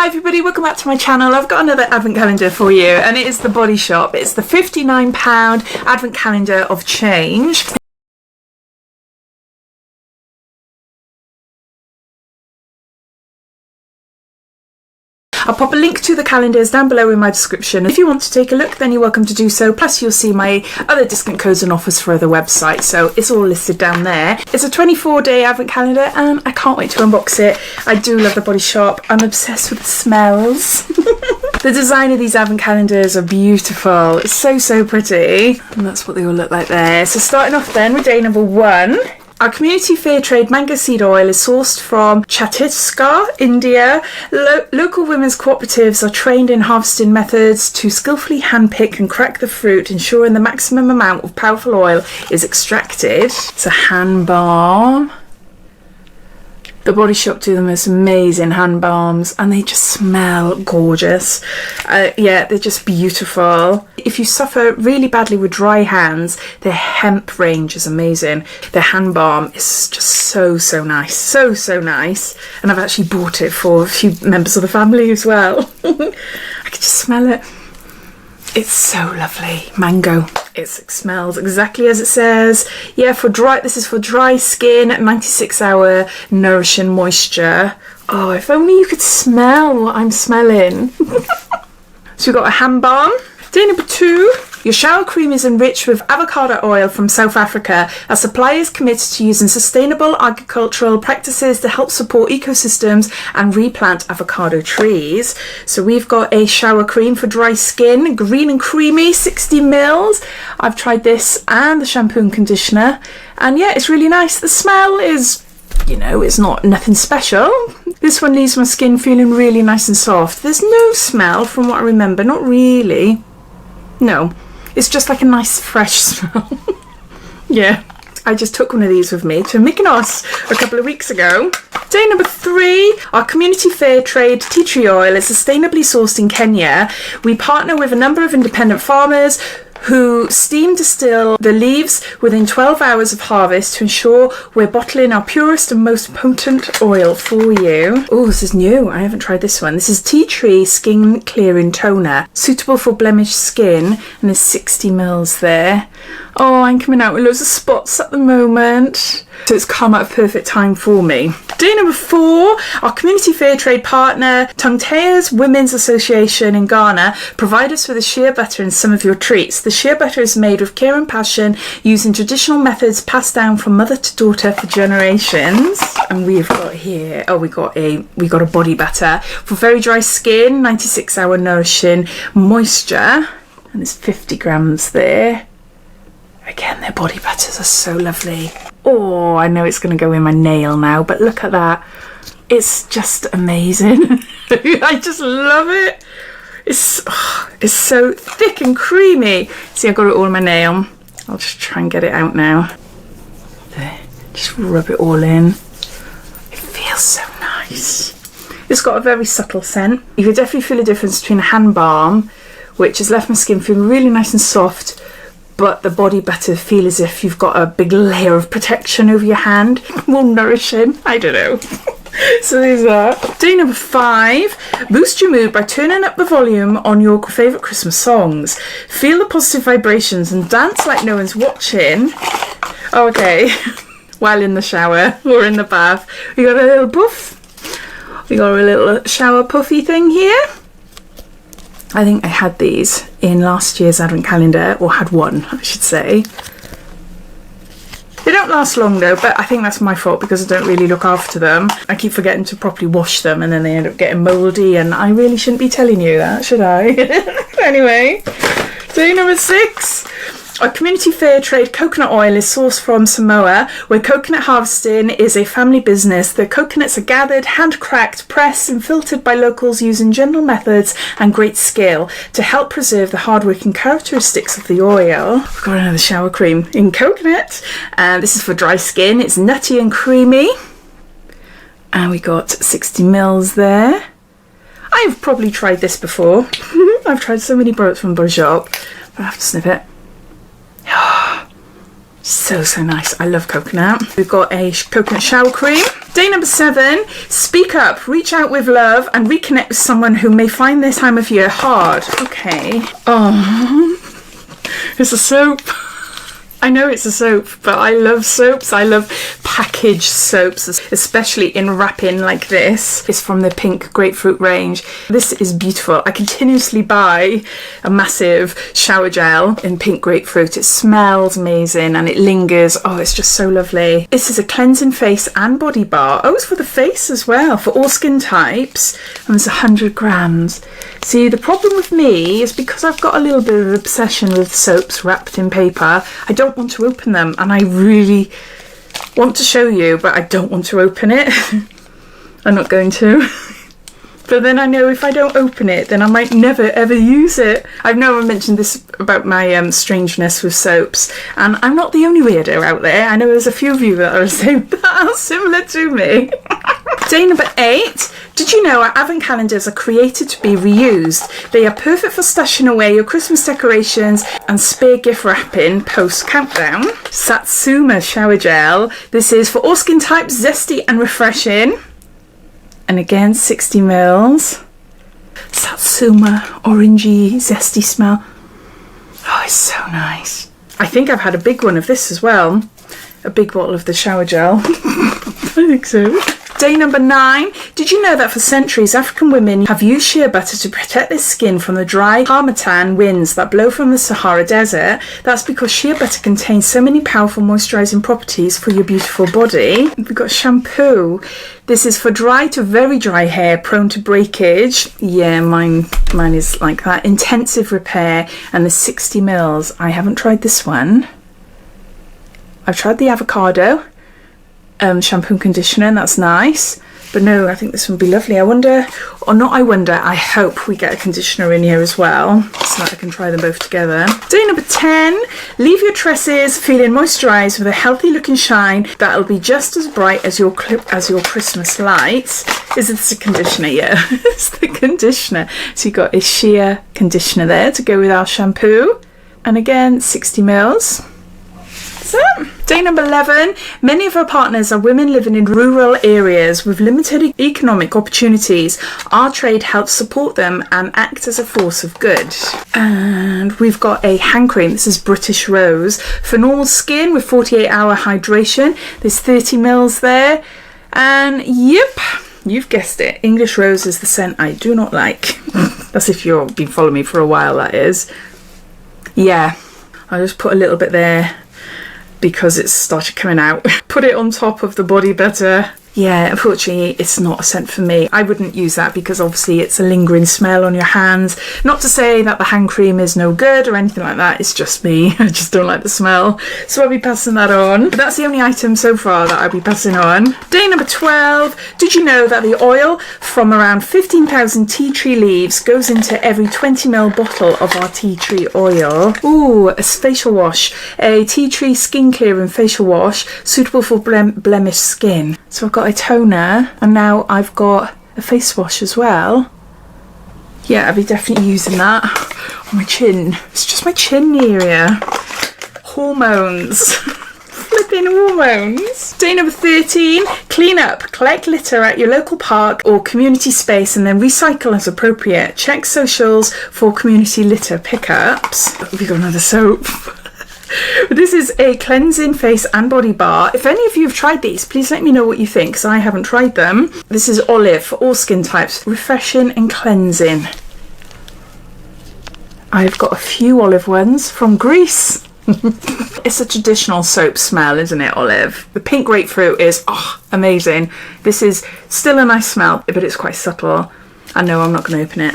Hi everybody, welcome back to my channel. I've got another advent calendar for you and it is the Body Shop. It's the £59 advent calendar of change. I'll pop a link to the calendars down below in my description. If you want to take a look, then you're welcome to do so. Plus you'll see my other discount codes and offers for other websites, so it's all listed down there. It's a 24-day advent calendar and I can't wait to unbox it. I do love the Body Shop. I'm obsessed with the smells. The design of these advent calendars are beautiful. It's so pretty. And that's what they all look like there. So starting off then with day number 1. Our community fair trade mango seed oil is sourced from Chhattisgarh, India. Local women's cooperatives are trained in harvesting methods to skillfully handpick and crack the fruit, ensuring the maximum amount of powerful oil is extracted. It's a hand balm. The Body Shop do the most amazing hand balms and they just smell gorgeous. Yeah, they're just beautiful. If you suffer really badly with dry hands, their hemp range is amazing. Their hand balm is just so nice. So nice. And I've actually bought it for a few members of the family as well. I can just smell it. It's so lovely. Mango. It smells exactly as it says. Yeah, this is for dry skin, 96-hour nourishing moisture. Oh, if only you could smell what I'm smelling. So we've got a hand balm. Day number 2. Your shower cream is enriched with avocado oil from South Africa. Our supplier is committed to using sustainable agricultural practices to help support ecosystems and replant avocado trees. So we've got a shower cream for dry skin, green and creamy, 60 mils. I've tried this and the shampoo and conditioner. And yeah, it's really nice. The smell is, you know, it's not nothing special. This one leaves my skin feeling really nice and soft. There's no smell from what I remember, not really. No. It's just like a nice fresh smell. Yeah, I just took one of these with me to Mykonos a couple of weeks ago. Day number 3, our community fair trade tea tree oil is sustainably sourced in Kenya. We partner with a number of independent farmers who steam distill the leaves within 12 hours of harvest to ensure we're bottling our purest and most potent oil for you. Oh, this is new. I haven't tried this one. This is tea tree skin clearing toner, suitable for blemished skin, and there's 60 mils there. Oh, I'm coming out with loads of spots at the moment. So it's come at a perfect time for me. Day number 4, our community fair trade partner, Tungtea's Women's Association in Ghana, provide us with a shea butter and some of your treats. The shea butter is made with care and passion, using traditional methods passed down from mother to daughter for generations. And we've got here, oh, we got a body butter for very dry skin, 96-hour nourishing moisture, and there's 50 grams there. Again, their body butters are so lovely. Oh, I know it's going to go in my nail now, but look at that. It's just amazing. I just love it. It's so thick and creamy. See, I've got it all in my nail. I'll just try and get it out now. There, just rub it all in. It feels so nice. It's got a very subtle scent. You can definitely feel a difference between a hand balm, which has left my skin feeling really nice and soft, but the body butter feel as if you've got a big layer of protection over your hand. More nourishing. I don't know. So there's that. Day number 5. Boost your mood by turning up the volume on your favourite Christmas songs. Feel the positive vibrations and dance like no one's watching. Oh, okay. While in the shower or in the bath. We got a little puff. We got a little shower puffy thing here. I think I had these in last year's advent calendar, or had one, I should say. They don't last long though, but I think that's my fault because I don't really look after them. I keep forgetting to properly wash them and then they end up getting mouldy, and I really shouldn't be telling you that, should I? Anyway, day number 6. Our community fair trade coconut oil is sourced from Samoa, where coconut harvesting is a family business. The coconuts are gathered, hand-cracked, pressed and filtered by locals using gentle methods and great skill to help preserve the hard-working characteristics of the oil. We've got another shower cream in coconut. This is for dry skin. It's nutty and creamy. And we got 60 mils there. I've probably tried this before. I've tried so many products from Body Shop, but I have to sniff it. So nice. I love coconut. We've got a coconut shower cream. Day number 7, speak up, reach out with love and reconnect with someone who may find this time of year hard. Okay. Oh, it's a soap. I know it's a soap, but I love soaps. I love packaged soaps, especially in wrapping like this. It's from the pink grapefruit range. This is beautiful. I continuously buy a massive shower gel in pink grapefruit. It smells amazing and it lingers. Oh, it's just so lovely. This is a cleansing face and body bar. Oh, it's for the face as well, for all skin types. And it's 100 grams. See, the problem with me is because I've got a little bit of an obsession with soaps wrapped in paper, I don't want to open them, and I really want to show you, but I don't want to open it. I'm not going to. But then I know if I don't open it, then I might never ever use it. I've never mentioned this about my strangeness with soaps, and I'm not the only weirdo out there. I know there's a few of you that are similar to me. Day number 8. Did you know our advent calendars are created to be reused? They are perfect for stashing away your Christmas decorations and spare gift wrapping post countdown. Satsuma shower gel. This is for all skin types, zesty and refreshing. And again, 60 mils. Satsuma, orangey, zesty smell. Oh, it's so nice. I think I've had a big one of this as well. A big bottle of the shower gel. I think so. Day number 9. Did you know that for centuries African women have used shea butter to protect their skin from the dry harmattan winds that blow from the Sahara Desert? That's because shea butter contains so many powerful moisturising properties for your beautiful body. We've got shampoo. This is for dry to very dry hair prone to breakage. Yeah, mine is like that. Intensive repair, and the 60 mils. I haven't tried this one. I've tried the avocado shampoo and conditioner, and that's nice, but no, I think this would be lovely. I wonder, or not I wonder, I hope we get a conditioner in here as well so that I can try them both together. Day number 10. Leave your tresses feeling moisturised with a healthy looking shine that'll be just as bright as your Christmas lights. Is this a conditioner? Yeah, it's the conditioner. So you've got a shea conditioner there to go with our shampoo, and again 60 mils. So, day number 11. Many of our partners are women living in rural areas with limited economic opportunities. Our trade helps support them and act as a force of good. And we've got a hand cream. This is British Rose for normal skin with 48-hour hydration. There's 30 mils there. And yep, you've guessed it. English Rose is the scent I do not like. That's if you've been following me for a while, that is. Yeah, I'll just put a little bit there because it's started coming out. Put it on top of the body butter. Yeah, unfortunately it's not a scent for me. I wouldn't use that because obviously it's a lingering smell on your hands. Not to say that the hand cream is no good or anything like that, it's just me. I just don't like the smell. So I'll be passing that on. But that's the only item so far that I'll be passing on. Day number 12. Did you know that the oil from around 15,000 tea tree leaves goes into every 20 ml bottle of our tea tree oil? Ooh, a facial wash. A tea tree skin clearing facial wash suitable for blemished skin. So I've got a toner and now I've got a face wash as well. Yeah, I'll be definitely using that on my chin. It's just my chin area. Hormones. Flipping hormones. Day number 13. Clean up. Collect litter at your local park or community space and then recycle as appropriate. Check socials for community litter pickups. We've got another soap. This is a cleansing face and body bar. If any of you have tried these, please let me know what you think, because I haven't tried them. This is olive for all skin types, refreshing and cleansing. I've got a few olive ones from Greece. It's a traditional soap smell, isn't it, olive? The pink grapefruit is amazing. This is still a nice smell, but it's quite subtle. I know I'm not going to open it.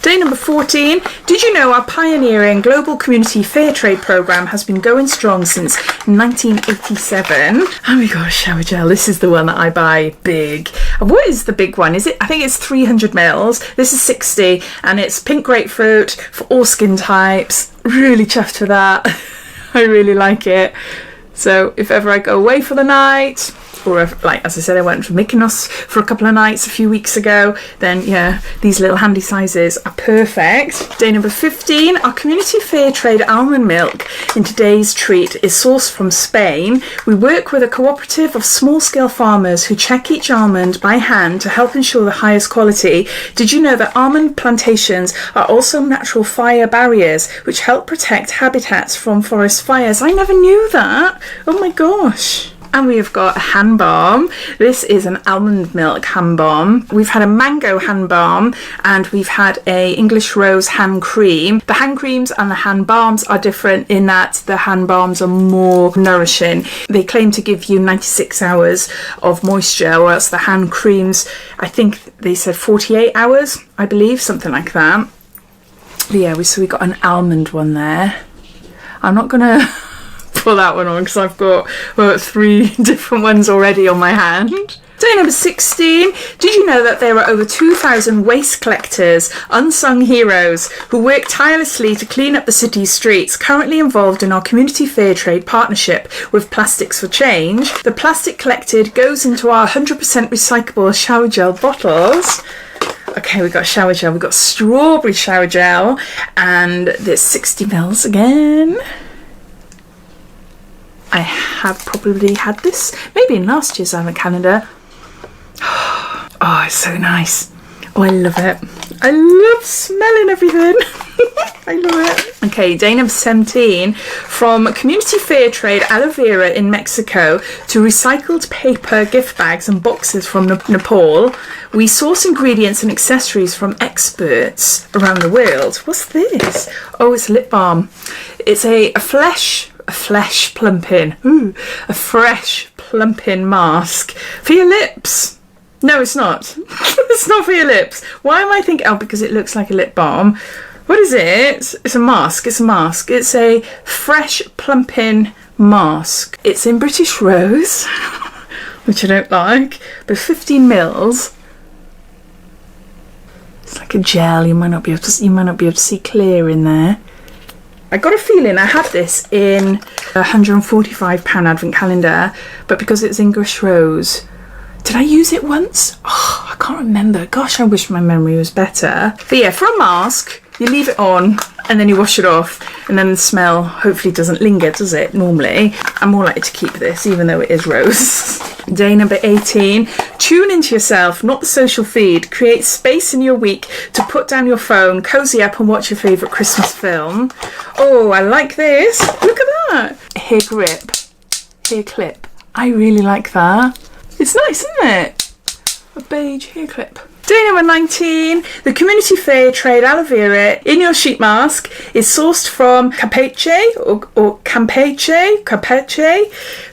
Day number 14. Did you know our pioneering global community fair trade program has been going strong since 1987? Oh my gosh, shower gel. This is the one that I buy big. What is the big one? I think it's 300 mils. This is 60 and it's pink grapefruit for all skin types. Really chuffed for that. I really like it. So if ever I go away for the night, or like as I said, I went to Mykonos for a couple of nights a few weeks ago, then yeah, these little handy sizes are perfect. Day number 15, our community fair trade almond milk in today's treat is sourced from Spain. We work with a cooperative of small-scale farmers who check each almond by hand to help ensure the highest quality. Did you know that almond plantations are also natural fire barriers which help protect habitats from forest fires? I never knew that. Oh my gosh. And we've got a hand balm. This is an almond milk hand balm. We've had a mango hand balm and we've had a English rose hand cream. The hand creams and the hand balms are different in that the hand balms are more nourishing. They claim to give you 96 hours of moisture, whereas the hand creams, I think they said 48 hours, I believe, something like that. But yeah, so we got an almond one there. I'm not gonna pull that one on because I've got 3 different ones already on my hand. Day number 16. Did you know that there are over 2,000 waste collectors, unsung heroes, who work tirelessly to clean up the city's streets, currently involved in our community fair trade partnership with Plastics for Change? The plastic collected goes into our 100% recyclable shower gel bottles. Okay, we've got shower gel, we've got strawberry shower gel, and there's 60 mils again. I have probably had this maybe in last year's advent calendar. Oh, it's so nice. Oh, I love it. I love smelling everything. I love it. Okay, day number 17. From community fair trade aloe vera in Mexico to recycled paper gift bags and boxes from Nepal, we source ingredients and accessories from experts around the world. What's this? Oh, it's lip balm. It's a fresh plumping mask for your lips. No, it's not. It's not for your lips. Why am I thinking? Oh, because it looks like a lip balm. What is it? It's a mask. It's a mask. It's a fresh plumping mask. It's in British Rose, which I don't like, but 15 mils. It's like a gel. You might not be able to see clear in there. I got a feeling I had this in a £145 advent calendar, but because it's English Rose, did I use it once? Oh, I can't remember. Gosh, I wish my memory was better. But yeah, for a mask, you leave it on and then you wash it off, and then the smell hopefully doesn't linger, does it, normally? I'm more likely to keep this, even though it is rose. Day number 18. Tune into yourself, not the social feed. Create space in your week to put down your phone, cozy up and watch your favourite Christmas film. Oh, I like this. Look at that. Hair grip. Hair clip. I really like that. It's nice, isn't it? A beige hair clip. Day number 19. The community fair trade aloe vera in your sheet mask is sourced from Campeche or Campeche,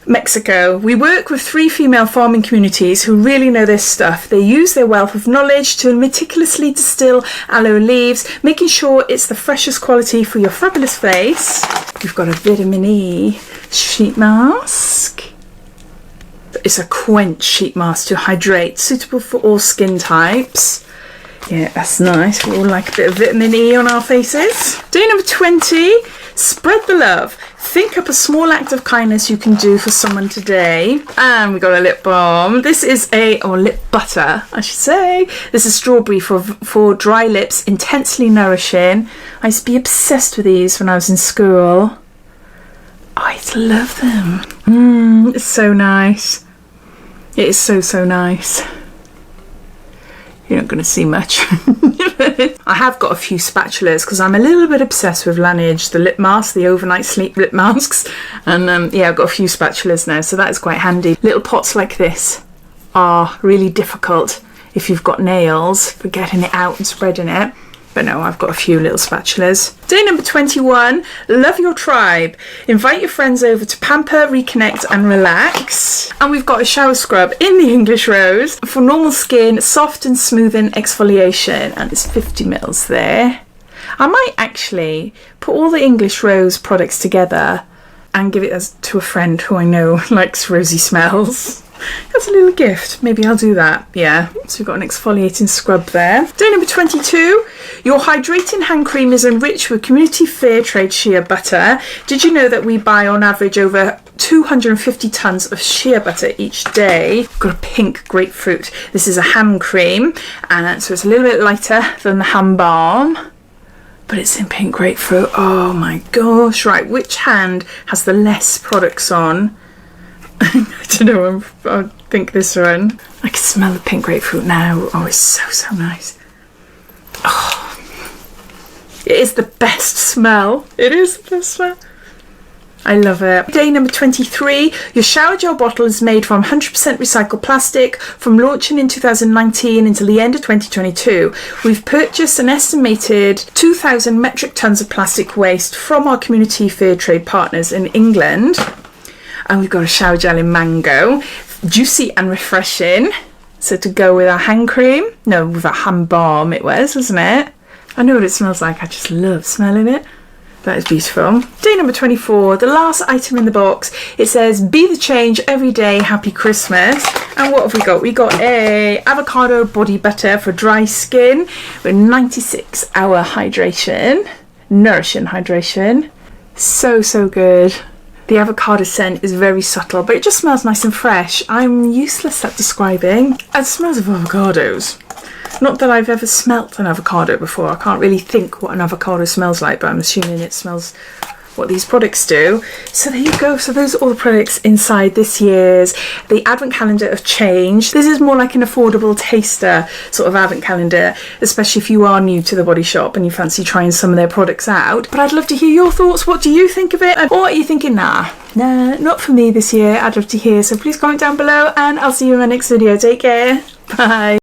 Mexico. We work with 3 female farming communities who really know their stuff. They use their wealth of knowledge to meticulously distill aloe leaves, making sure it's the freshest quality for your fabulous face. We've got a vitamin E sheet mask. It's a quench sheet mask to hydrate, suitable for all skin types. Yeah, that's nice. We all like a bit of vitamin E on our faces. Day number 20. Spread the love. Think up a small act of kindness you can do for someone today. And we got a lip balm. This is lip butter, I should say. This is strawberry for dry lips, intensely nourishing. I used to be obsessed with these when I was in school. I used to love them. It's so nice. It is so nice. You're not going to see much. I have got a few spatulas because I'm a little bit obsessed with Laneige, the lip mask, the overnight sleep lip masks. And yeah, I've got a few spatulas now, so that is quite handy. Little pots like this are really difficult if you've got nails for getting it out and spreading it. But no, I've got a few little spatulas. Day number 21, love your tribe. Invite your friends over to pamper, reconnect and relax. And we've got a shower scrub in the English Rose for normal skin, soft and smoothing exfoliation. And it's 50 mils there. I might actually put all the English Rose products together and give it to a friend who I know likes rosy smells. That's a little gift. Maybe I'll do that. Yeah. So we've got an exfoliating scrub there. Day number 22. Your hydrating hand cream is enriched with community fair trade shea butter. Did you know that we buy on average over 250 tons of shea butter each day. Got a pink grapefruit. This is a hand cream, and so it's a little bit lighter than the hand balm, but it's in pink grapefruit. Oh my gosh. Right, which hand has the less products on? I don't know, I think this one. I can smell the pink grapefruit now. Oh, it's so nice. Oh, it is the best smell. It is the best smell. I love it. Day number 23. Your shower gel bottle is made from 100% recycled plastic. From launching in 2019 until the end of 2022, we've purchased an estimated 2,000 metric tons of plastic waste from our community fair trade partners in England. And we've got a shower gel in mango. Juicy and refreshing. So to go with our hand cream. No, with our hand balm it was, wasn't it? I know what it smells like. I just love smelling it. That is beautiful. Day number 24, the last item in the box. It says, be the change every day, happy Christmas. And what have we got? We got a avocado body butter for dry skin with 96-hour hydration, nourishing hydration. So good. The avocado scent is very subtle, but it just smells nice and fresh. I'm useless at describing. It smells of avocados. Not that I've ever smelt an avocado before. I can't really think what an avocado smells like, but I'm assuming it smells what these products do. So there you go. So those are all the products inside this year's the advent calendar of change. This is more like an affordable taster sort of advent calendar, especially if you are new to the Body Shop and you fancy trying some of their products out. But I'd love to hear your thoughts. What do you think of it? Or are you thinking, nah, not for me this year? I'd love to hear. So please comment down below, and I'll see you in my next video. Take care. Bye.